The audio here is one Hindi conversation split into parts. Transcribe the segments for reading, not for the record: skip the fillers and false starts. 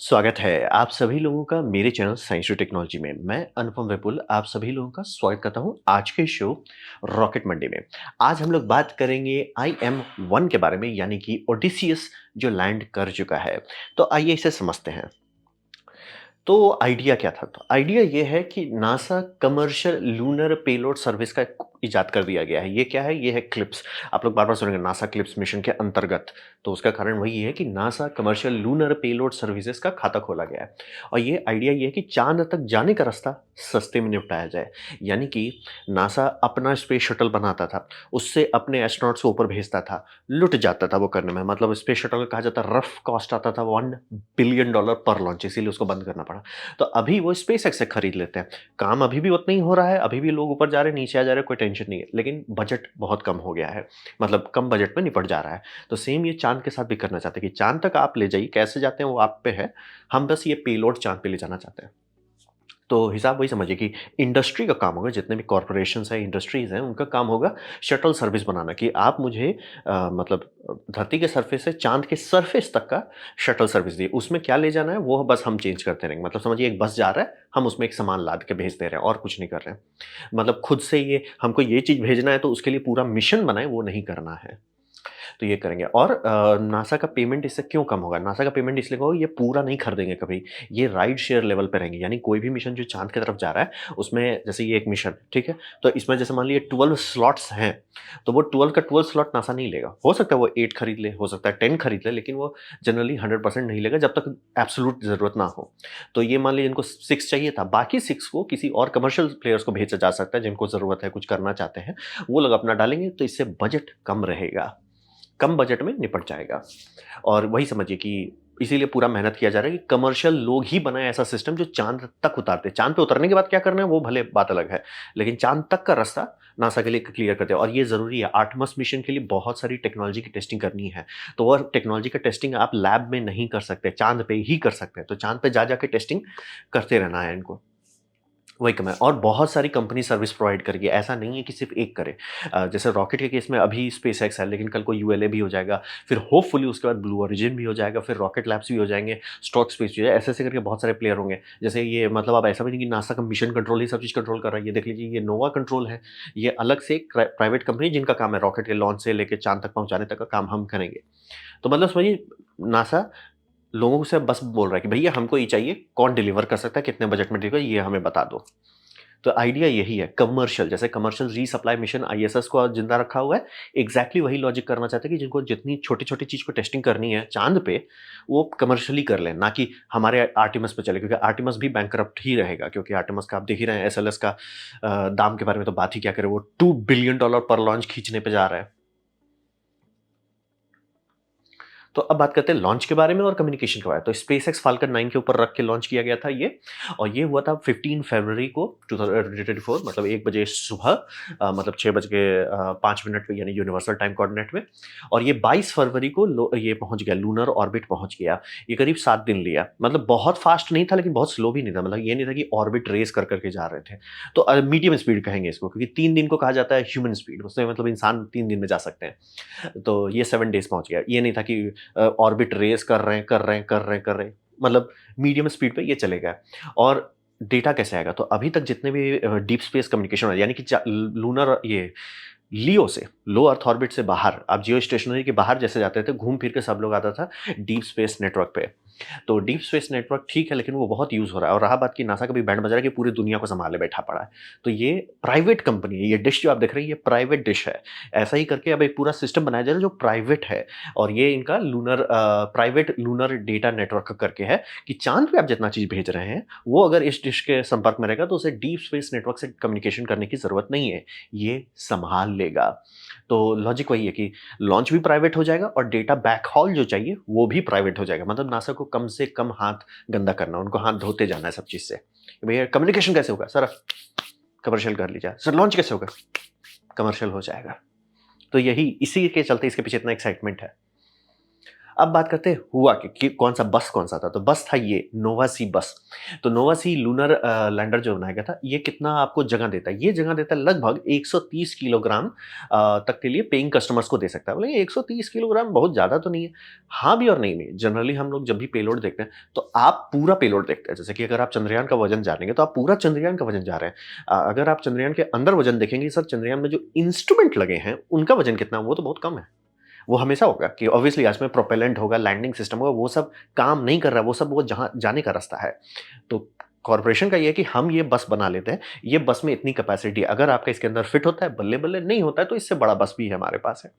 स्वागत है आप सभी लोगों का मेरे चैनल साइंस और टेक्नोलॉजी में। मैं अनुपम विपुल आप सभी लोगों का स्वागत करता हूं आज के शो रॉकेट मंडे में। आज हम लोग बात करेंगे IM-1 के बारे में, यानी कि ओडिसियस जो लैंड कर चुका है। तो आइए इसे समझते हैं। तो आइडिया क्या था? तो आइडिया ये है कि NASA commercial lunar payload service का इजाद कर दिया गया है। ये क्या है? ये है क्लिप्स। आप लोग बार-बार सुनेंगे नासा क्लिप्स मिशन के अंतर्गत। तो उसका कारण वही है कि NASA commercial lunar payload services का खाता खोला गया है। और ये आइडिया ये है कि चाँद तक जाने का रास्ता सस्ते में निपटाया जाए। यानी कि नासा अपना स्पेस शटल बनाता था, उससे अपने एस्ट्रोनॉट्स को ऊपर भेजता था, लुट जाता था वो करने में। मतलब स्पेस शटल का कहा जाता है रफ कॉस्ट आता था $1 बिलियन पर लॉन्च, इसीलिए उसको बंद करना पड़ा। तो अभी वो स्पेसएक्स से खरीद लेते हैं। काम अभी भी उतना ही हो रहा है, अभी भी लोग ऊपर जा रहे हैं, नीचे आ जा रहे हैं, कोई टेंशन नहीं है। लेकिन बजट बहुत कम हो गया है, मतलब कम बजट में निपट जा रहा है। तो सेम ये चाँद के साथ भी करना चाहते हैं कि चाँद तक आप ले जाइए, कैसे जाते हैं वो आप पे है। हम बस ये पेलोड चाँद पे ले जाना चाहते हैं। तो हिसाब वही समझिए कि इंडस्ट्री का काम होगा, जितने भी कॉर्पोरेशंस हैं, इंडस्ट्रीज़ हैं, उनका काम होगा शटल सर्विस बनाना कि आप मुझे मतलब धरती के सरफेस से चाँद के सरफेस तक का शटल सर्विस दिए। उसमें क्या ले जाना है, वो बस हम चेंज करते रहेंगे। मतलब समझिए एक बस जा रहा है, हम उसमें एक सामान लाद के भेज दे रहे हैं और कुछ नहीं कर रहे हैं। मतलब खुद से ये हमको ये चीज़ भेजना है तो उसके लिए पूरा मिशन बनाएँ, वो नहीं करना है। तो ये करेंगे। और नासा का पेमेंट इससे क्यों कम होगा? नासा का पेमेंट इसलिए कम होगा, ये पूरा नहीं खरीदेंगे कभी। ये राइड शेयर लेवल पे रहेंगे, यानी कोई भी मिशन जो चाँद की तरफ जा रहा है, उसमें जैसे ये एक मिशन, ठीक है? तो इसमें जैसे मान लीजिए 12 स्लॉट्स हैं, तो वो 12 का 12 स्लॉट नासा नहीं लेगा। हो सकता है वो 8 खरीद ले, हो सकता है 10 खरीद ले, लेकिन वो जनरली 100% नहीं लेगा जब तक एब्सोल्यूट ज़रूरत ना हो। तो ये मान लीजिए इनको 6 चाहिए था, बाकी 6 को किसी और कमर्शियल प्लेयर्स को भेजा जा सकता है जिनको ज़रूरत है, कुछ करना चाहते हैं। वो लोग अपना डालेंगे, तो इससे बजट कम रहेगा। कम बजट में निपट जाएगा। और वही समझिए कि इसीलिए पूरा मेहनत किया जा रहा है कि कमर्शियल लोग ही बनाएँ ऐसा सिस्टम जो चाँद तक उतारते हैं। चाँद पे उतरने के बाद क्या करना है वो भले बात अलग है, लेकिन चाँद तक का रास्ता नासा के लिए क्लियर करते हैं। और ये ज़रूरी है, आर्टेमिस मिशन के लिए बहुत सारी टेक्नोलॉजी की टेस्टिंग करनी है। तो वो टेक्नोलॉजी का टेस्टिंग आप लैब में नहीं कर सकते, चाँद पे ही कर सकते हैं। तो चाँद पे जा के टेस्टिंग करते रहना है इनको। वही कम है। और बहुत सारी कंपनी सर्विस प्रोवाइड करेगी, ऐसा नहीं है कि सिर्फ एक करे। जैसे रॉकेट के केस में अभी स्पेसएक्स है, लेकिन कल को यूएलए भी हो जाएगा, फिर होपफुली उसके बाद ब्लू ओरिजिन भी हो जाएगा, फिर रॉकेट लैब्स भी हो जाएंगे, स्टॉक स्पेस भी हो जाएगा, ऐसे-ऐसे करके बहुत सारे प्लेयर होंगे। जैसे ये मतलब अब ऐसा भी नहीं कि नासा का मिशन कंट्रोल ही सब चीज़ कंट्रोल कर रहा है। ये देख लीजिए, ये नोवा कंट्रोल है, ये अलग से एक प्राइवेट कंपनी जिनका काम है रॉकेट के लॉन्च से लेके चाँद तक पहुँचाने तक का काम हम करेंगे। तो मतलब समझिए, नासा लोगों से बस बोल रहा है कि भैया हमको ये चाहिए, कौन डिलीवर कर सकता है, कितने बजट में डिलीवर, ये हमें बता दो। तो आइडिया यही है, कमर्शियल, जैसे कमर्शियल रीसप्लाई मिशन आईएसएस को जिंदा रखा हुआ है, एग्जैक्टली वही लॉजिक करना चाहते हैं कि जिनको जितनी छोटी-छोटी चीज़ को टेस्टिंग करनी है चाँद पे, वो कमर्शियली कर लें, ना कि हमारे आर्टेमिस पे चले, क्योंकि आर्टेमिस भी बैंकरप्ट ही रहेगा, क्योंकि आर्टेमिस का आप देख ही रहे हैं एसएलएस का दाम के बारे में तो बात ही क्या करें, वो $2 बिलियन पर लॉन्च खींचने पे जा रहा है। तो अब बात करते हैं लॉन्च के बारे में और कम्युनिकेशन के बारे में। तो स्पेसएक्स फाल्कन 9 के ऊपर रख के लॉन्च किया गया था ये, और ये हुआ था 15 फरवरी को 2024, मतलब 1 बजे सुबह, मतलब 6 बज के 5 मिनट पे, यानी यूनिवर्सल टाइम कोऑर्डिनेट में। और ये 22 फरवरी को ये पहुंच गया, लूनर ऑर्बिट पहुंच गया। ये करीब 7 दिन लिया, मतलब बहुत फास्ट नहीं था लेकिन बहुत स्लो भी नहीं था। मतलब ये नहीं था कि ऑर्बिट रेस कर करके जा रहे थे। तो मीडियम स्पीड कहेंगे इसको, क्योंकि 3 दिन को कहा जाता है ह्यूमन स्पीड, उससे मतलब इंसान 3 दिन में जा सकते हैं। तो ये 7 डेज पहुंच गया। ये नहीं था कि ऑर्बिट रेस कर रहे हैं, कर रहे हैं, कर रहे हैं, कर रहे हैं, मतलब मीडियम स्पीड पे ये चलेगा। और डेटा कैसे आएगा? तो अभी तक जितने भी डीप स्पेस कम्युनिकेशन है, यानी कि लूनर, ये लियो से, लो अर्थ ऑर्बिट से बाहर, आप जियो स्टेशनरी के बाहर जैसे जाते थे घूम फिर के सब लोग आता था डीप स्पेस नेटवर्क पे। तो डीप स्पेस नेटवर्क ठीक है, लेकिन वो बहुत यूज़ हो रहा है। और रहा बात कि नासा का भी बैंड बजा रहा है कि पूरी दुनिया को सँभाले बैठा पड़ा है। तो ये प्राइवेट कंपनी है, ये डिश जो आप देख रहे हैं ये प्राइवेट डिश है। ऐसा ही करके अब एक पूरा सिस्टम बनाया जा रहा है जो प्राइवेट है, और ये इनका प्राइवेट लूनर डेटा नेटवर्क करके है कि चाँद पे आप जितना चीज़ भेज रहे हैं, वो अगर इस डिश के संपर्क में रहेगा तो उसे डीप स्पेस नेटवर्क से कम्युनिकेशन करने की ज़रूरत नहीं है, ये सँभाल लेगा। तो लॉजिक वही है कि लॉन्च भी प्राइवेट हो जाएगा और डेटा बैकहॉल जो चाहिए वो भी प्राइवेट हो जाएगा। मतलब नासा को कम से कम हाथ गंदा करना, उनको हाथ धोते जाना है सब चीज़ से। कि भैया कम्युनिकेशन कैसे होगा? सर कमर्शियल कर लीजिए। सर लॉन्च कैसे होगा? कमर्शियल हो जाएगा। तो यही इसी के चलते इसके पीछे इतना एक्साइटमेंट है। अब बात करते हैं हुआ कि कौन-सा बस कौन-सा था, तो बस था ये नोवा सी बस। तो नोवा सी लूनर लैंडर जो बनाया गया था, ये कितना आपको जगह देता है? ये जगह देता है लगभग 130 किलोग्राम तक के लिए पेइंग कस्टमर्स को दे सकता है। बोले 130 किलोग्राम बहुत ज़्यादा तो नहीं है? हाँ भी और नहीं भी। जनरली हम लोग जब भी पेलोड देखते हैं, तो आप पूरा पेलोड देखते हैं। जैसे कि अगर आप चंद्रयान का वज़न जानेंगे, तो आप पूरा चंद्रयान का वज़न जा रहे हैं। अगर आप चंद्रयान के अंदर वज़न देखेंगे, सर चंद्रयान में जो इंस्ट्रूमेंट लगे हैं, उनका वज़न कितना है? वो तो बहुत कम है। वो हमेशा होगा कि ऑब्वियसली आज में प्रोपेलेंट होगा, लैंडिंग सिस्टम होगा, वो सब काम नहीं कर रहा है, वो सब वो जहाँ जाने का रास्ता है। तो कॉर्पोरेशन का ये है कि हम ये बस बना लेते हैं, ये बस में इतनी कैपेसिटी है, अगर आपका इसके अंदर फिट होता है, बल्ले-बल्ले, नहीं होता है तो इससे बड़ा बस भी हमारे पास है।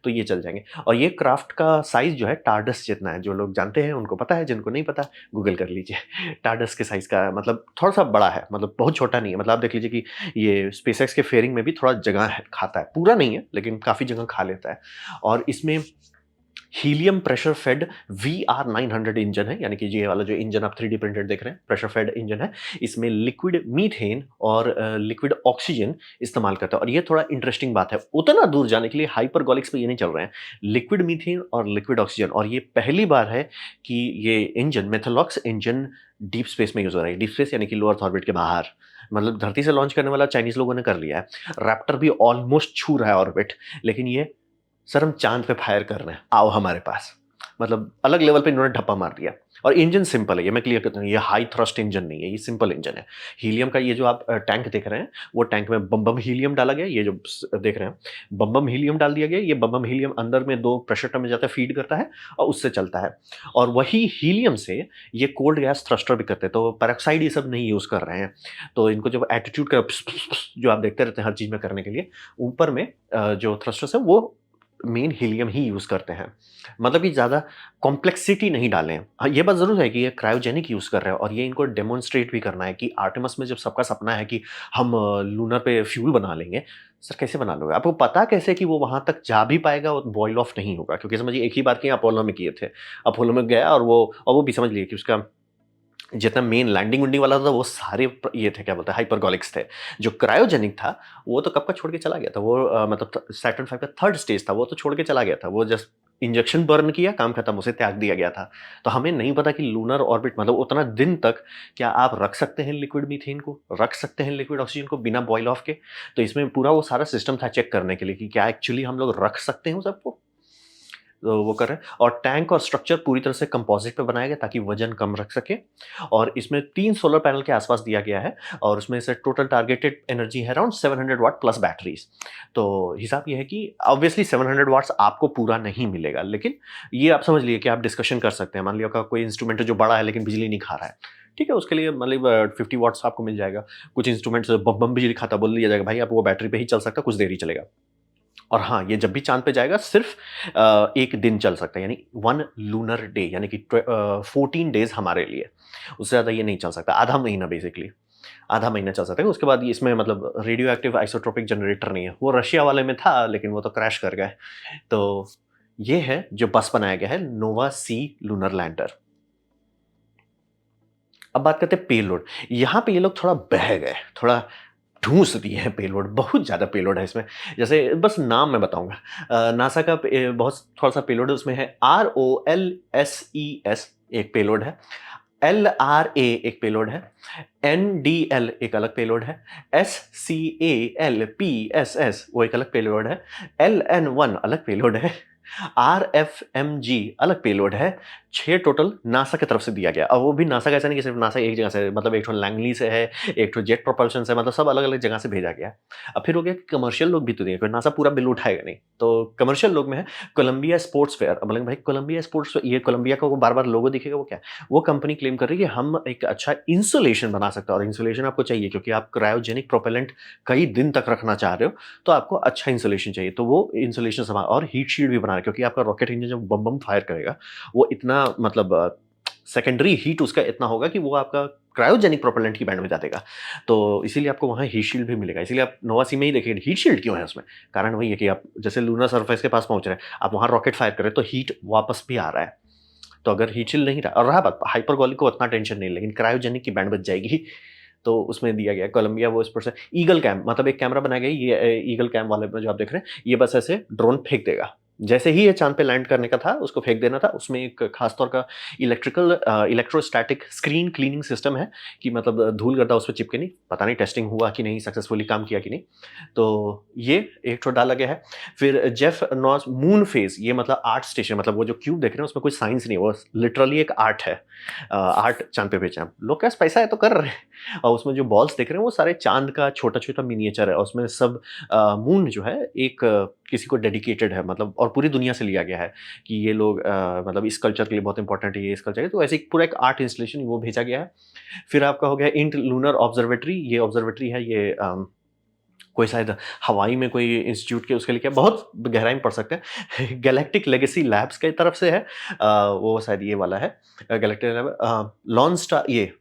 तो ये चल जाएँगे और ये क्राफ्ट का साइज़ जो है टार्डस जितना है, जो लोग जानते हैं उनको पता है, जिनको नहीं पता गूगल कर लीजिए। टार्डस के साइज़ का मतलब थोड़ा-सा बड़ा है, मतलब बहुत छोटा नहीं है। मतलब आप देख लीजिए कि ये स्पेसएक्स के फेयरिंग में भी थोड़ा जगह है खाता है, पूरा नहीं है लेकिन काफ़ी जगह खा लेता है और इसमें helium pressure fade VR900 engine है, यानी कि ये वाला जो इंजन आप 3D प्रिंटेड देख रहे हैं, प्रेशर फेड इंजन है। इसमें लिक्विड मीथेन और लिक्विड ऑक्सीजन इस्तेमाल करता है और ये थोड़ा इंटरेस्टिंग बात है। उतना दूर जाने के लिए हाइपरगोलिक्स पे ये नहीं चल रहे हैं। लिक्विड मीथेन और लिक्विड ऑक्सीजन और ये पहली बार है कि ये इंजन मेथलॉक्स इंजन डीप स्पेस में यूज़ हो रहा है। डीप स्पेस यानी कि लो अर्थ ऑर्बिट के बाहर। मतलब धरती से लॉन्च करने वाला चाइनीज़ लोगों ने कर लिया है। रैप्टर भी ऑलमोस्ट छू रहा है ऑर्बिट, लेकिन ये सर हम चाँद पे फायर कर रहे हैं, आओ हमारे पास। मतलब अलग लेवल पे इन्होंने ढप्पा मार दिया और इंजन सिंपल है, ये मैं क्लियर करता हूँ, ये हाई थ्रस्ट इंजन नहीं है, ये सिंपल इंजन है। हीलियम का ये जो आप टैंक देख रहे हैं, वो टैंक में बम-बम हीलियम डाला गया है, ये जो देख रहे हैं, बम-बम हीलियम डाल दिया गया है, ये बम-बम हीलियम अंदर में 2 प्रेशर टब में जाता है, फीड करता है और उससे चलता है। और वही हीलियम से ये कोल्ड गैस थ्रस्टर भी करते हैं, तो पेरोक्साइड ये सब नहीं यूज़ कर रहे हैं। तो इनको जब एटीट्यूड का जो आप देखते रहते हैं हर चीज़ में करने के लिए, ऊपर में जो थ्रस्टर्स है वो मेन हीलियम ही यूज़ करते हैं। मतलब कि ज़्यादा कॉम्प्लेक्सिटी नहीं डाले हैं। हाँ, ये बात ज़रूर है कि ये क्रायोजेनिक यूज़ कर रहे हैं और ये इनको डेमोंस्ट्रेट भी करना है कि आर्टेमिस में जब सबका सपना है कि हम लूनर पे फ्यूल बना लेंगे। सर कैसे बना लोगे? आपको पता कैसे कि वो वहाँ तक जा भी पाएगा और बॉयल ऑफ नहीं होगा? क्योंकि समझिए एक ही बार की अपोलो में किए थे। अपोलो में गया और वो भी समझ लिए कि उसका जितना मेन लैंडिंग-वैंडिंग वाला था वो सारे ये थे क्या बोलते हैं हाइपरगोलिक्स थे। जो क्रायोजेनिक था वो तो कब का छोड़ के चला गया था। वो मतलब सैटर्न 5 का थर्ड स्टेज था, वो तो छोड़ के चला गया था। वो जस्ट इंजेक्शन बर्न किया, काम खत्म, उसे त्याग दिया गया था। तो हमें नहीं पता कि लूनर ऑर्बिट मतलब उतना दिन तक क्या आप रख सकते हैं लिक्विड मीथेन को, रख सकते हैं लिक्विड ऑक्सीजन को बिना बॉयल ऑफ के। तो इसमें पूरा वो सारा सिस्टम था चेक करने के लिए कि क्या एक्चुअली हम लोग रख सकते हैं उस सबको? तो वो कर रहे हैं और टैंक और स्ट्रक्चर पूरी तरह से कंपोजिट पे बनाया गया ताकि वजन कम रख सके और इसमें 3 सोलर पैनल के आसपास दिया गया है और उसमें से टोटल टारगेटेड एनर्जी है अराउंड 700 वाट प्लस बैटरीज। तो हिसाब ये है कि ऑब्वियसली 700 वाट्स आपको पूरा नहीं मिलेगा, लेकिन ये आप समझ लिए कि आप डिस्कशन कर सकते हैं। मान लिया आपका कोई इंस्ट्रूमेंट है जो बड़ा है लेकिन बिजली नहीं खा रहा है, ठीक है, उसके लिए मतलब 50 वाट्स आपको मिल जाएगा। कुछ इंस्ट्रूमेंट्स बम बम बिजली खाता, बोल दिया जाएगा भाई आप वो बैटरी पे ही चल सकता है, कुछ देर ही चलेगा। और हाँ, ये जब भी चाँद पे जाएगा सिर्फ़ 1 दिन चल सकता है, यानी 1 लूनर डे, यानी कि 14 डेज़ हमारे लिए। उससे ज़्यादा ये नहीं चल सकता, आधा महीना बेसिकली। आधा महीना चल सकता है, उसके बाद ये इसमें मतलब रेडियो एक्टिव आइसोट्रोपिक जनरेटर नहीं है। वो रशिया वाले में था लेकिन वो तो क्रैश कर गए। तो ये है जो बस बनाया गया है नोवा सी लूनर लैंडर। अब बात करते हैं पेलोड। यहाँ पे ये लोग थोड़ा बह गए, थोड़ा ठूँस दिए हैं पेलोड, बहुत ज़्यादा पेलोड है इसमें। जैसे बस नाम मैं बताऊँगा। नासा का बहुत थोड़ा-सा पेलोड है, उसमें है ROLSES एक पेलोड है, LRA एक पेलोड है, NDL एक अलग पेलोड है, SCALPSS वो एक अलग पेलोड है, LN1 अलग पेलोड है, RFMG अलग पेलोड है। 6 टोटल नासा की तरफ से दिया गया। अब वो भी नासा का ऐसा नहीं कि सिर्फ नासा एक जगह से, मतलब एक ठो लैंगली से है, एक ठो जेट प्रोपल्शन से, मतलब सब अलग-अलग जगह से भेजा गया है। अब फिर हो गया कि कमर्शियल लोग भी तो दिए, कोई नासा पूरा बिल उठाएगा नहीं। तो कमर्शियल लोग में है कोलंबिया स्पोर्ट्स फेयर। अब बोलेंगे भाई कोलंबिया स्पोर्ट्स, ये कोलंबिया का वो बार-बार लोगो दिखेगा वो क्या है? वो कंपनी क्लेम कर रही है कि हम एक अच्छा इंसुलेशन बना सकते हैं और इंसुलेशन आपको चाहिए क्योंकि आप क्रायोजेनिक प्रोपेलेंट कई दिन तक रखना चाह रहे हो, तो आपको अच्छा इंसुलेशन चाहिए। तो वो इंसुलेशन समा और हीट शील्ड भी बना रहा है क्योंकि आपका रॉकेट इंजन जब बम-बम फायर करेगा, वो इतना मतलब सेकेंडरी हीट उसका इतना होगा कि वो आपका क्रायोजेनिक प्रोपेलेंट की बैंड में जा देगा। तो इसीलिए आपको वहाँ हीट शील्ड भी मिलेगा। इसीलिए आप नोवा सी में ही देखिए हीट शील्ड क्यों है उसमें? कारण वही है कि आप जैसे लूनर सरफेस के पास पहुँच रहे हैं, आप वहाँ रॉकेट फायर कर रहे हैं तो हीट वापस भी आ रहा है। तो अगर हीट शील्ड नहीं रहा और रहा बात हाइपरगोलिक को उतना टेंशन नहीं, लेकिन क्रायोजेनिक की बैंड बच जाएगी। तो उसमें दिया गया कोलंबिया वो स्पोर्ट्स है। ईगल कैम मतलब एक कैमरा बनाया गया है, ये ईगल कैम वाले में जो आप देख रहे हैं, ये बस ऐसे ड्रोन फेंक देगा। जैसे ही ये चाँद पे लैंड करने का था, उसको फेंक देना था, उसमें एक खास तौर का इलेक्ट्रोस्टैटिक स्क्रीन क्लीनिंग सिस्टम है कि मतलब धूल-गर्दा उस पे चिपके नहीं। पता नहीं टेस्टिंग हुआ कि नहीं, सक्सेसफुली काम किया कि नहीं। तो ये एक ठो डाला गया है। फिर जेफ नॉस मून फेज़, ये मतलब आर्ट स्टेशन, मतलब वो जो क्यूब देख रहे हैं उसमें कोई साइंस नहीं है, वो लिटरली एक आर्ट है। आर्ट चाँद पे भेजा है। लोग के पास पैसा है तो कर रहे हैं, और उसमें जो बॉल्स देख रहे हैं वो सारे चाँद का छोटा-छोटा मिनिएचर है, और उसमें सब मून जो है एक किसी को डेडिकेटेड है, मतलब और पूरी दुनिया से लिया गया है कि ये लोग मतलब इस कल्चर के लिए बहुत इंपॉर्टेंट है, ये इस कल्चर है, तो ऐसे ही पूरा एक आर्ट इंस्टॉलेशन वो भेजा गया है। फिर आपका हो गया इंट लूनर ऑब्जर्वेटरी, ये ऑब्जर्वेटरी है, ये कोई शायद हवाई में कोई इंस्टीट्यूट के उसके लिए क्या, बहुत गहराई में पढ़ सकते हैं। गैलेक्टिक लेगेसी लैब्स की तरफ से है, वो शायद ये वाला है, गैलेक्टिक लैब, लॉन स्टार, ये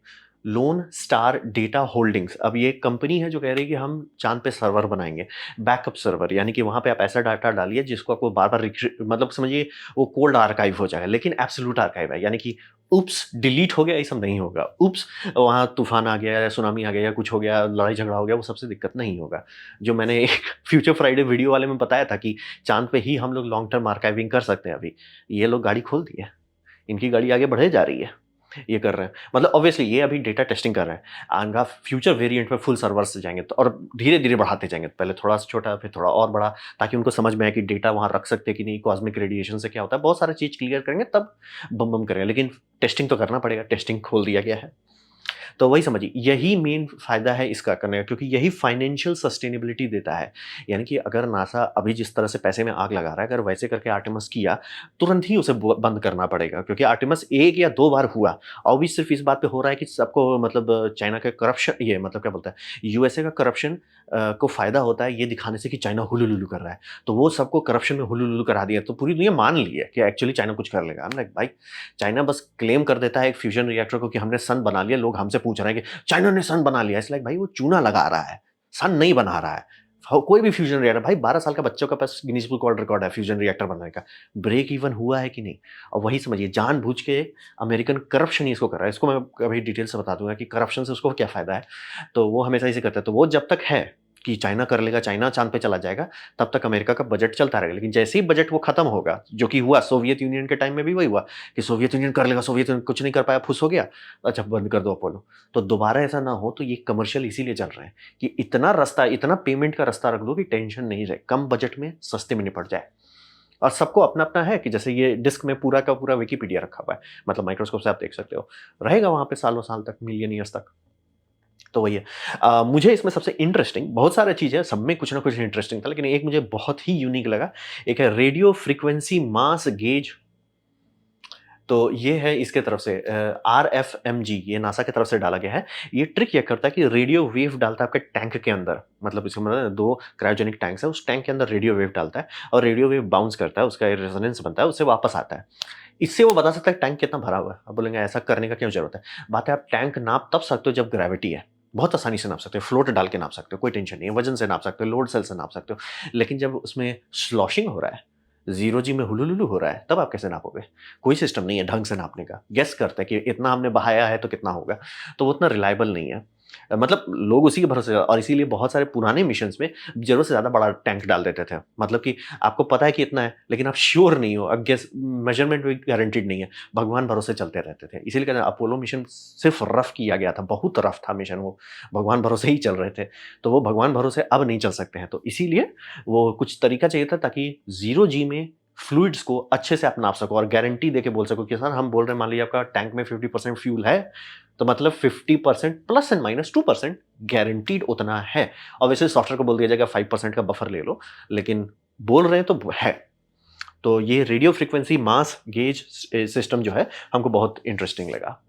लोन स्टार डेटा होल्डिंग्स। अब ये कंपनी है जो कह रही है कि हम चाँद पे सर्वर बनाएँगे, बैकअप सर्वर, यानी कि वहाँ पे आप ऐसा डाटा डालिए जिसको आपको बार-बार मतलब समझिए वो कोल्ड आर्काइव हो जाएगा, लेकिन एब्सोल्यूट आर्काइव है, यानी कि ऊप्स डिलीट हो गया ये सब नहीं होगा। ऊप्स वहाँ तूफ़ान आ गया या सुनामी आ गया या कुछ हो गया, लड़ाई झगड़ा हो गया, वो सबसे दिक्कत नहीं होगा। जो मैंने एक फ्यूचर फ्राइडे वीडियो वाले में बताया था कि चाँद पे ही हम लोग लॉन्ग टर्म आर्काइविंग कर सकते हैं अभी। ये लोग गाड़ी खोल दी है। इनकी गाड़ी आगे बढ़े जा रही है। ये कर रहे हैं। मतलब ऑब्वियसली ये अभी डेटा टेस्टिंग कर रहे हैं। आगे फ्यूचर वेरिएंट में फुल सर्वर्स से जाएँगे तो, और धीरे-धीरे बढ़ाते जाएँगे। पहले थोड़ा-सा छोटा, फिर थोड़ा और बड़ा, ताकि उनको समझ में आए कि डेटा वहाँ रख सकते हैं कि नहीं, कॉस्मिक रेडिएशन से क्या होता है। बहुत सारी चीज़ क्लियर करेंगे तब बम-बम करेंगे। लेकिन टेस्टिंग तो करना पड़ेगा, टेस्टिंग खोल दिया गया है। तो वही समझिए, यही मेन फ़ायदा है इसका करने का, क्योंकि यही फाइनेंशियल सस्टेनेबिलिटी देता है। यानी कि अगर नासा अभी जिस तरह से पैसे में आग लगा रहा है, अगर वैसे करके आर्टेमिस किया, तुरंत ही उसे ब बंद करना पड़ेगा, क्योंकि आर्टेमिस 1 या 2 बार हुआ, और भी सिर्फ़ इस बात पे हो रहा है कि सबको मतलब चाइना का करप्शन, ये मतलब क्या बोलता है, यूएसए का करप्शन को फ़ायदा होता है ये दिखाने से कि चाइना हुलुलुलु कर रहा है। तो वो सबको करप्शन में हुलुलुलु करा दिया, तो पूरी दुनिया मान ली है कि एक्चुअली चाइना कुछ कर लेगा। आई एम लाइक भाई, चाइना बस क्लेम कर देता है एक फ्यूजन रिएक्टर को कि हमने सन बना लिया, लोग हमसे पूछ रहे हैं कि चाइना ने सन बना लिया। इट्स लाइक भाई वो चूना लगा रहा है, सन नहीं बना रहा है। कोई भी फ्यूजन रिएक्टर, भाई 12 साल का बच्चों के पास गिनीज बुक वर्ल्ड रिकॉर्ड है फ्यूजन रिएक्टर बनाने का। ब्रेक इवन हुआ है कि नहीं? और वही समझिए, जानबूझ के अमेरिकन करप्शन ही इसको कर रहा है। इसको मैं कभी डिटेल से बता दूंगा कि करप्शन से उसको क्या फ़ायदा है। तो वो हमेशा इसे करता है। तो वो जब तक है कि चाइना कर लेगा, चाइना चाँद पे चला जाएगा, तब तक अमेरिका का बजट चलता रहेगा। लेकिन जैसे ही बजट वो खत्म होगा, जो कि हुआ सोवियत यूनियन के टाइम में भी वही हुआ कि सोवियत यूनियन कर लेगा, सोवियत यूनियन कुछ नहीं कर पाया, फुस हो गया, अच्छा बंद कर दो अपोलो। तो दोबारा ऐसा ना हो, तो ये कमर्शियल इसीलिए चल रहे हैं कि इतना रास्ता, इतना पेमेंट का रास्ता रख दो कि टेंशन नहीं रहे, कम बजट में सस्ते में निपट जाए। और सबको अपना-अपना है कि जैसे ये डिस्क में पूरा का पूरा विकिपीडिया रखा हुआ है, मतलब माइक्रोस्कोप से आप देख सकते हो। रहेगा वहाँ पे सालों-साल तक, मिलियन ईयर्स तक। तो वही है। मुझे इसमें सबसे इंटरेस्टिंग, बहुत सारी चीज़ें हैं, सब में कुछ ना कुछ इंटरेस्टिंग था, लेकिन एक मुझे बहुत ही यूनिक लगा। एक है रेडियो फ्रीक्वेंसी मास गेज। तो ये है इसके तरफ से आरएफएमजी, ये नासा की तरफ से डाला गया है। ये ट्रिक क्या करता है कि रेडियो वेव डालता है आपके टैंक के अंदर, मतलब इसका मतलब 2 क्रायोजेनिक टैंक्स है, उस टैंक के अंदर रेडियो वेव डालता है, और रेडियो वेव बाउंस करता है, उसका रेजोनेंस बनता है, उससे वापस आता है। इससे वो बता सकता है टैंक कितना भरा हुआ है। अब बोलेंगे ऐसा करने का क्यों ज़रूरत है? बात है, आप टैंक नाप तब सकते हो जब ग्रेविटी है। बहुत आसानी से नाप सकते हो, फ्लोट डाल के नाप सकते हो, कोई टेंशन नहीं है। वज़न से नाप सकते हो, लोड सेल से नाप सकते हो। लेकिन जब उसमें स्लॉशिंग हो रहा है, ज़ीरो जी में हुलुलुलु हो रहा है, तब आप कैसे नापोगे? कोई सिस्टम नहीं है ढंग से नापने का। गेस करते हैं कि इतना हमने बहाया है तो कितना होगा, तो वो उतना रिलायबल नहीं है। मतलब लोग उसी के भरोसे, और इसीलिए बहुत सारे पुराने मिशन्स में ज़रूरत से ज़्यादा बड़ा टैंक डाल देते थे। मतलब कि आपको पता है कि इतना है, लेकिन आप श्योर नहीं हो, गेस मेजरमेंट भी गारंटीड नहीं है। भगवान भरोसे चलते रहते थे। इसीलिए कहते हैं अपोलो मिशन सिर्फ़ रफ़ किया गया था, बहुत रफ़ था मिशन वो। भगवान भरोसे ही चल रहे थे। तो वो भगवान भरोसे अब नहीं चल सकते हैं। तो इसीलिए वो कुछ तरीका चाहिए था ताकि ज़ीरो जी में फ्लूइड्स को अच्छे से आप नाप सको और गारंटी देके बोल सको कि सर हम बोल रहे हैं, मान लीजिए आपका टैंक में 50% फ्यूल है, तो मतलब 50% प्लस एंड माइनस 2% गारंटीड उतना है। और वैसे सॉफ्टवेयर को बोल दिया जाएगा 5% का बफर ले लो, लेकिन बोल रहे हैं तो है। तो ये रेडियो फ्रीक्वेंसी मास गेज सिस्टम जो है, हमको बहुत इंटरेस्टिंग लगा।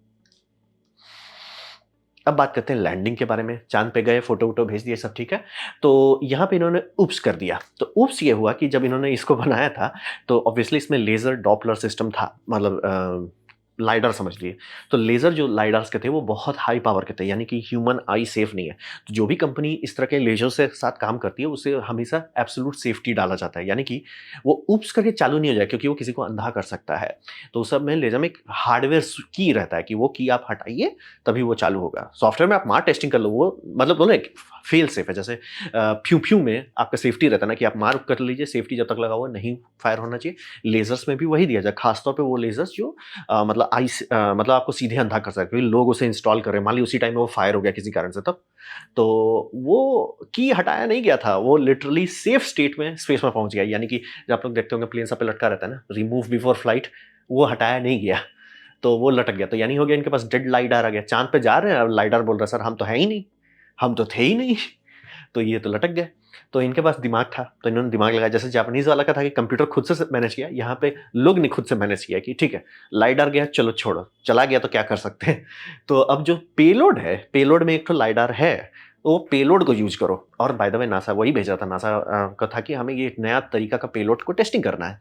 अब बात करते हैं लैंडिंग के बारे में। चाँद पे गए, फ़ोटो-वोटो भेज दिए, सब ठीक है। तो यहाँ पे इन्होंने ऊप्स कर दिया। तो ऊप्स ये हुआ कि जब इन्होंने इसको बनाया था, तो ऑब्वियसली इसमें लेज़र डॉपलर सिस्टम था। मतलब लाइडर समझ लिए। तो लेज़र जो लाइडर्स के थे वो बहुत हाई पावर के थे, यानी कि ह्यूमन आई सेफ नहीं है। तो जो भी कंपनी इस तरह के लेज़र से साथ काम करती है उसे हमेशा एब्सोल्यूट सेफ्टी डाला जाता है, यानी कि वो ऊप्स करके चालू नहीं हो जाए, क्योंकि वो किसी को अंधा कर सकता है। तो उस सब में लेज़र में एक हार्डवेयर की रहता है कि वो की आप हटाइए तभी वो चालू होगा। सॉफ्टवेयर में आप मार टेस्टिंग कर लो, वो मतलब बोलो एक फेल सेफ है। जैसे फ्यू फ्यू में आपका सेफ्टी रहता है ना कि आप मार कर लीजिए, सेफ्टी जब तक लगा हुआ नहीं फायर होना चाहिए। लेज़र्स में भी वही दिया जाए, खासतौर पे वो लेज़र्स जो मतलब मतलब आपको सीधे अंधा कर सकते हैं, क्योंकि लोग उसे इंस्टॉल कर रहे हैं, मान ली उसी टाइम में वो फायर हो गया किसी कारण से तब, तो वो की हटाया नहीं गया था, वो लिटरली सेफ स्टेट में स्पेस में पहुंच गया। यानी कि जब आप लोग देखते होंगे प्लेन सब पे लटका रहता है ना, रिमूव बिफोर फ्लाइट, वो हटाया नहीं गया, तो वो लटक गया। तो यानी हो गया इनके पास डेड लाइडर आ गया, चांद पे जा रहे हैं, अब लाइडर बोल रहा है सर हम तो है ही नहीं, हम तो थे ही नहीं। तो ये तो लटक गए। तो इनके पास दिमाग था, तो इन्होंने दिमाग लगाया, जैसे जापानीज वाला का था कि कंप्यूटर खुद से मैनेज किया, यहाँ पे लोग ने खुद से मैनेज किया कि ठीक है लाइडर गया, चलो छोड़ो, चला गया तो क्या कर सकते हैं। तो अब जो पेलोड है, पेलोड में एक तो लाइडर है, तो वो पेलोड को यूज करो। और बाय द वे नासा वही भेजा था, नासा का था कि हमें ये एक नया तरीका का पेलोड को टेस्टिंग करना है,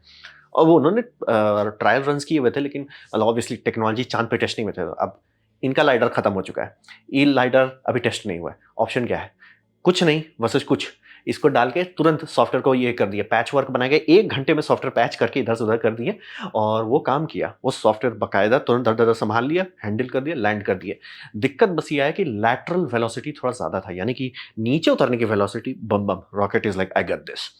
और वो उन्होंने ट्रायल रन्स किए हुए थे, लेकिन मतलब ऑब्वियसली टेक्नोलॉजी चांद पे टेस्टिंग में थे। अब इनका लाइडर खत्म हो चुका है, ये लाइडर अभी टेस्ट नहीं हुआ है। ऑप्शन क्या है, कुछ नहीं वर्सेस कुछ, इसको डाल के तुरंत सॉफ्टवेयर को ये कर दिया, पैच वर्क बना के 1 घंटे में सॉफ्टवेयर पैच करके इधर से उधर कर दिए, और वो काम किया। वो सॉफ्टवेयर बकायदा तुरंत धड़ संभाल लिया, हैंडल कर दिया, लैंड कर दिए। दिक्कत बस ये है कि लैटरल वेलोसिटी थोड़ा ज़्यादा था, यानी कि नीचे उतरने की velocity bomb bomb rocket is like I get this,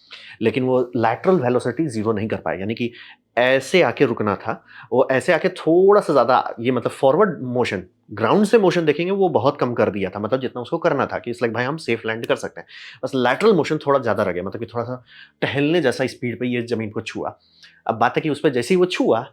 लेकिन वो लैटरल वेलोसिटी जीरो नहीं कर पाया, यानी कि ऐसे आके रुकना था, वो ऐसे आके थोड़ा सा ज़्यादा, ये मतलब फॉरवर्ड मोशन, ग्राउंड से मोशन देखेंगे वो बहुत कम कर दिया था, मतलब जितना उसको करना था कि इस लाइक भाई हम सेफ लैंड कर सकते हैं, बस लैटरल मोशन थोड़ा ज़्यादा रह गया, मतलब कि थोड़ा सा टहलने जैसा स्पीड पे ये ज़मीन को छुआ। अब बात है कि उस पर जैसे ही वो छुआ,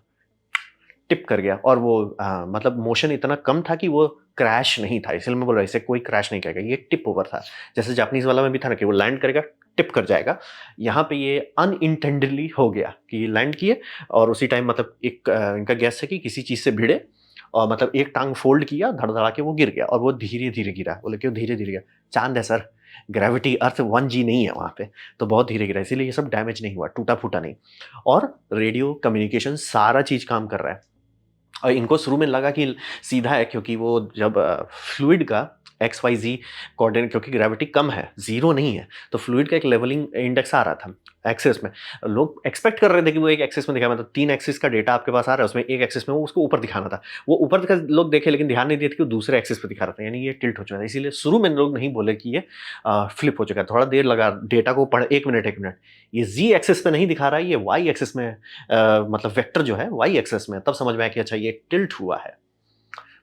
टिप कर गया, और वो मतलब मोशन इतना कम था कि वो क्रैश नहीं था, इसलिए मैं बोल रहा इसे कोई क्रैश नहीं करेगा, ये टिप ओवर था। जैसे जापानीज वाला में भी था ना कि वो लैंड करेगा टिप कर जाएगा, यहाँ पे ये अनइंटेंडेडली हो गया कि लैंड किए, और उसी टाइम मतलब एक इनका गैस है कि किसी चीज़ से भिड़े, और मतलब एक टांग फोल्ड किया, धड़धड़ा के वो गिर गया, और वो धीरे धीरे गिरा। बोले क्यों धीरे धीरे गिरा, चांद है सर, ग्रेविटी अर्थ 1G नहीं है वहाँ पे, तो बहुत धीरे गिरा, इसीलिए ये सब डैमेज नहीं हुआ, टूटा फूटा नहीं। और रेडियो कम्युनिकेशन सारा चीज़ काम कर रहा है। और इनको शुरू में लगा कि सीधा है, क्योंकि वो जब फ्लूइड का एक्स वाई जी कोऑर्डिनेट, क्योंकि ग्रेविटी कम है, जीरो नहीं है, तो फ्लूइड का एक लेवलिंग इंडेक्स आ रहा था एक्सेस में। लोग एक्सपेक्ट कर रहे थे कि वो एक एक्सेस में दिखाए, मतलब 3 एक्सेस का डेटा आपके पास आ रहा है, उसमें एक एक्सेस में वो उसको ऊपर दिखाना था, वो ऊपर का लोग देखे लेकिन ध्यान नहीं दिए थे कि वो दूसरे एक्सेस पे दिखा रहा था, यानी ये टिल्ट हो चुका था। इसीलिए शुरू में लोग नहीं बोले कि ये फ्लिप हो चुका है, थोड़ा देर लगा डेटा को पढ़, 1 मिनट ये जी एक्सेस पे नहीं दिखा रहा है, ये वाई एक्सेस में मतलब वेक्टर जो है वाई एक्सेस में, तब समझ में आया कि अच्छा ये टिल्ट हुआ है।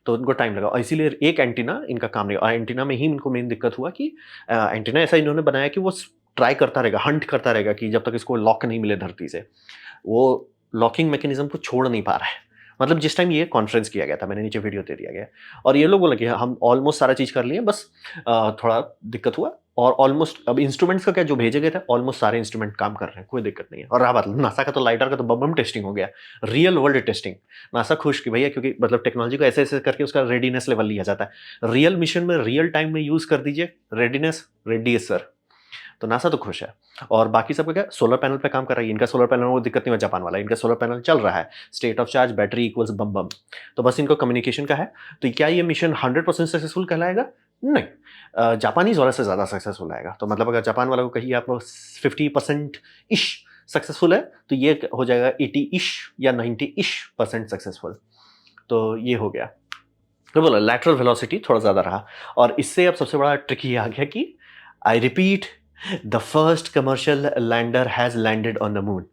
तो उनको टाइम लगा, और इसीलिए एक एंटीना इनका काम नहीं, और एंटीना में ही इनको मेन दिक्कत हुआ कि एंटीना ऐसा इन्होंने बनाया कि वो ट्राई करता रहेगा, हंट करता रहेगा कि जब तक इसको लॉक नहीं मिले धरती से, वो लॉकिंग मैकेनिज्म को छोड़ नहीं पा रहा है। मतलब जिस टाइम ये कॉन्फ्रेंस किया गया था, मैंने नीचे वीडियो दे दिया गया, और ये लोग बोले कि हम ऑलमोस्ट सारा चीज़ कर लिए, बस थोड़ा दिक्कत हुआ, और ऑलमोस्ट अब इंस्ट्रूमेंट्स का क्या जो भेजे गए थे, ऑलमोस्ट सारे इंस्ट्रूमेंट काम कर रहे हैं, कोई दिक्कत नहीं है। और रहा बात नासा का, तो लाइटर का तो बम टेस्टिंग हो गया, रियल वर्ल्ड टेस्टिंग। नासा खुश कि भैया, क्योंकि मतलब टेक्नोलॉजी को ऐसे ऐसे करके उसका रेडीनेस लेवल लिया जाता है, रियल मिशन में रियल टाइम में यूज कर दीजिए, रेडीनेस रेडी है सर। तो नासा तो खुश है। और बाकी सबका क्या, सोलर पैनल पे काम कर रहा है, इनका सोलर पैनल वो दिक्कत नहीं है, जापान वाला इनका सोलर पैनल चल रहा है, state of charge, battery equals बम बम। तो बस इनको कम्युनिकेशन का है। तो क्या ये मिशन 100% सक्सेसफुल कहलाएगा? नहीं, जापानीज वाला से ज़्यादा सक्सेसफुल आएगा। तो मतलब अगर जापान वाला को कहिए आप 50% इश सक्सेसफुल है, तो ये हो जाएगा 80 इश या 90 इश परसेंट सक्सेसफुल। तो ये हो गया। तो बोला लैटरल वेलोसिटी थोड़ा ज़्यादा रहा, और इससे अब सबसे बड़ा ट्रिक ये आ गया कि I repeat, the first commercial lander has landed on the moon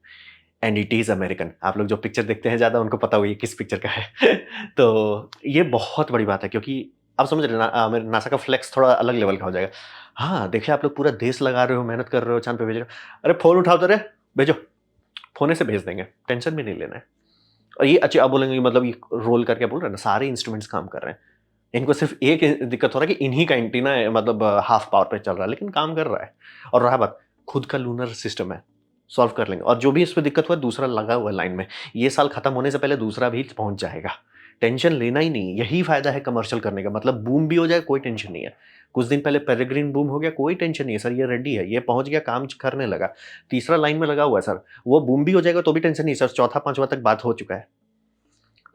and it is American. आप लोग जो पिक्चर देखते हैं ज़्यादा उनको पता होगी किस पिक्चर का है। तो ये बहुत बड़ी बात है, क्योंकि अब समझ रहे ना, मेरे नासा का फ्लेक्स थोड़ा अलग लेवल का हो जाएगा। हाँ, देखिए आप लोग पूरा देश लगा रहे हो, मेहनत कर रहे हो, चाँद पे भेज रहे हो। अरे फ़ोन उठाओ तो रे, भेजो, फ़ोने से भेज देंगे, टेंशन भी नहीं लेना है। और ये अच्छा, आप बोलेंगे मतलब ये रोल करके बोल रहे हैं ना, सारे इंस्ट्रूमेंट्स काम कर रहे हैं। इनको सिर्फ एक दिक्कत हो रहा है कि इन्हीं का एंटीना है, मतलब हाफ पावर पे चल रहा है, लेकिन काम कर रहा है। और रहा बात, खुद का लूनर सिस्टम है, सॉल्व कर लेंगे। और जो भी इस पे दिक्कत हुआ, दूसरा लगा हुआ है लाइन में, ये साल खत्म होने से पहले दूसरा भी पहुंच जाएगा। टेंशन लेना ही नहीं, यही फायदा है कमर्शियल करने का, मतलब बूम भी हो जाए कोई टेंशन नहीं है। कुछ दिन पहले पेरेग्रीन बूम हो गया, कोई टेंशन नहीं है सर, ये रेडी है, ये पहुंच गया, काम करने लगा, तीसरा लाइन में लगा हुआ है सर, वो बूम भी हो जाएगा तो भी टेंशन नहीं सर, चौथा पांचवा तक बात हो चुका है।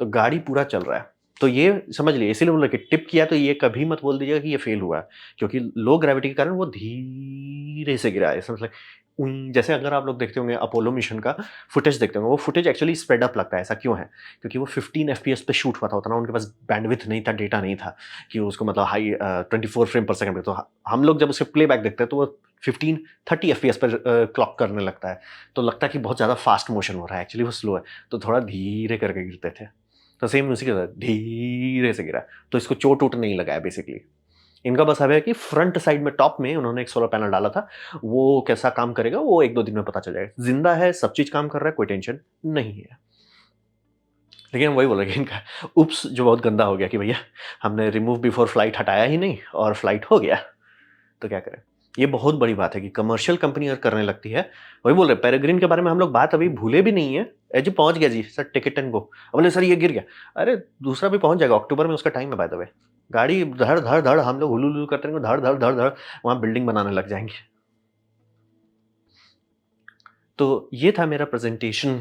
तो गाड़ी पूरा चल रहा है। तो ये समझ लिए इसीलिए बोल रहे कि टिप किया तो ये कभी मत बोल दीजिएगा कि ये फेल हुआ है, क्योंकि लो ग्रेविटी के कारण वो धीरे से गिरा है। ऐसा मतलब जैसे अगर आप लोग देखते होंगे अपोलो मिशन का फुटेज देखते होंगे, वो फुटेज एक्चुअली स्प्रेड अप लगता है। ऐसा क्यों है? क्योंकि वो 15 एफपीएस पे शूट हुआ था, उतना उनके पास बैंडविड्थ नहीं था, डेटा नहीं था कि उसको मतलब हाई 24 फ्रेम पर सेकंड पे। तो हम लोग जब उसके प्लेबैक देखते हैं तो वो 15 30 एफपीएस पर क्लॉक करने लगता है, तो लगता है कि बहुत ज़्यादा फास्ट मोशन हो रहा है, एक्चुअली वो स्लो है। तो थोड़ा धीरे करके गिरते थे, तो सेम उसी के साथ धीरे से गिरा। तो इसको चोट वोट नहीं लगा है बेसिकली। इनका बस अब है कि फ्रंट साइड में टॉप में उन्होंने एक सोलर पैनल डाला था, वो कैसा काम करेगा वो 1-2 दिन में पता चल जाएगा। जिंदा है, सब चीज़ काम कर रहा है, कोई टेंशन नहीं है। लेकिन वही बोला कि इनका उप्स जो बहुत गंदा हो गया कि भैया हमने रिमूव बिफोर फ्लाइट हटाया ही नहीं और फ्लाइट हो गया, तो क्या करें? ये बहुत बड़ी बात है कि कमर्शियल कंपनी अगर करने लगती है। वही बोल रहे हैं पेरेग्रीन के बारे में हम लोग बात अभी भूले भी नहीं है। जी पहुँच गया जी, सर टिकट एंड गो। बोले सर ये गिर गया। अरे दूसरा भी पहुँच जाएगा, अक्टूबर में उसका टाइम है बाय द वे। गाड़ी धड़-धड़-धड़ हम लोग हुलू-लुलू करते रहेंगे, धड़-धड़-धड़-धड़ वहाँ बिल्डिंग बनाने लग जाएँगे। तो ये था मेरा प्रेज़ेंटेशन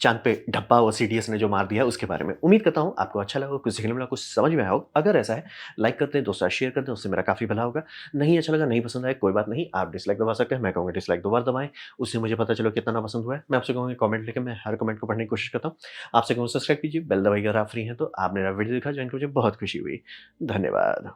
चाँद पे ढप्पा और सीडीएस ने जो मार दिया उसके बारे में। उम्मीद करता हूँ आपको अच्छा लगा, कुछ सीखने मिला, कुछ समझ में आया होगा। अगर ऐसा है लाइक कर दें, दोस्तों के साथ शेयर कर दें, उससे मेरा काफ़ी भला होगा। नहीं अच्छा लगा, नहीं पसंद आया, कोई बात नहीं, आप डिसलाइक दबा सकते हैं। मैं कहूँगा डिसलाइक 2 बार दबाएँ, उससे मुझे पता चले कितना नापसंद हुआ है। मैं आपसे कहूँगा कमेंट लिखें, मैं हर कमेंट को पढ़ने की कोशिश करता हूँ। आपसे कहूँगा सब्सक्राइब कीजिए, बेल दबाइए अगर आप फ्री हैं तो। आप मेरा वीडियो देखा, जॉइन कीजिए, बहुत खुशी हुई। धन्यवाद।